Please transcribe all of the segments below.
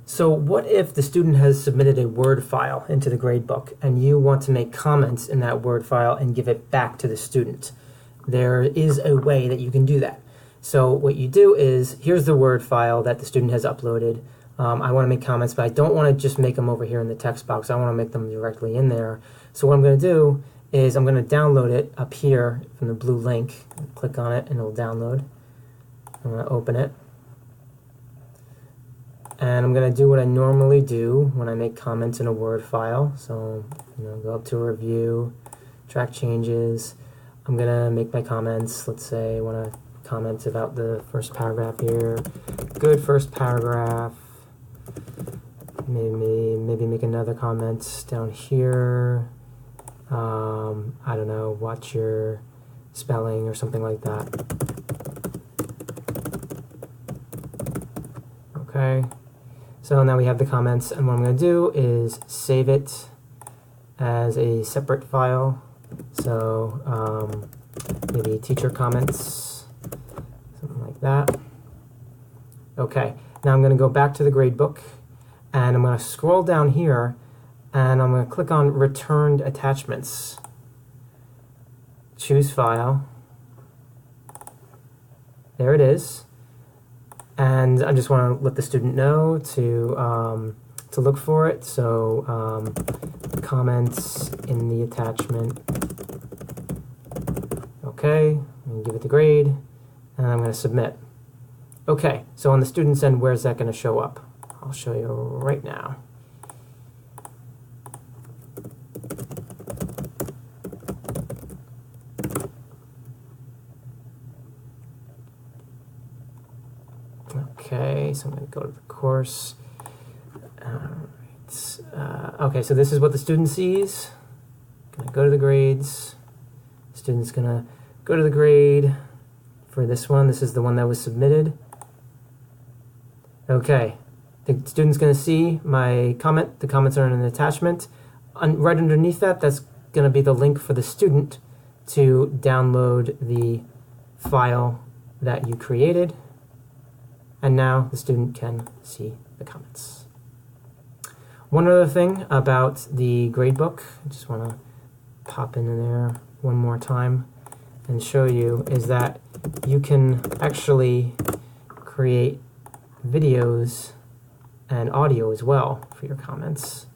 So what if the student has submitted a Word file into the gradebook and you want to make comments in that Word file and give it back to the student? There is a way that you can do that. So what you do is, here's the Word file that the student has uploaded. I want to make comments, but I don't want to just make them over here in the text box. I want to make them directly in there. So what I'm going to do is I'm going to download it up here from the blue link. Click on it and it'll download. I'm going to open it. And I'm going to do what I normally do when I make comments in a Word file. So, go up to review, track changes. I'm going to make my comments. Let's say I want to comment about the first paragraph here. Good first paragraph. Maybe make another comment down here. I don't know, watch your spelling or something like that. Okay. So now we have the comments, and what I'm going to do is save it as a separate file. So maybe teacher comments, something like that. Okay, now I'm going to go back to the gradebook, and I'm going to scroll down here, and I'm going to click on Returned Attachments. Choose File. There it is. And I just want to let the student know to look for it. So comments in the attachment. Okay, I'm going to give it the grade, and I'm going to submit. Okay, so on the student's end, where's that going to show up? I'll show you right now. Okay, so I'm going to go to the course. Okay, so this is what the student sees. Going to go to the grades. Student's going to go to the grade for this one. This is the one that was submitted. Okay, the student's going to see my comment. The comments are in an attachment. Right underneath that, that's going to be the link for the student to download the file that you created. And now the student can see the comments. One other thing about the gradebook, I just want to pop in there one more time and show you, is that you can actually create videos and audio as well for your comments.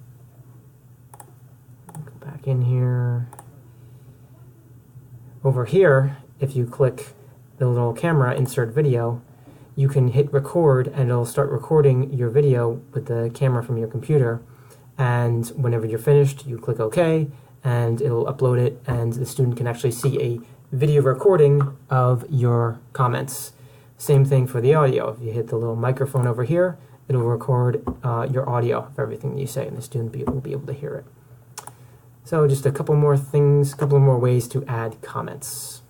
Go back in here. Over here, if you click the little camera, insert video, you can hit record and it'll start recording your video with the camera from your computer. And whenever you're finished, you click OK and it'll upload it, and the student can actually see a video recording of your comments. Same thing for the audio. If you hit the little microphone over here, it'll record your audio of everything that you say, and the student will be able to hear it. So just a couple more things, a couple more ways to add comments.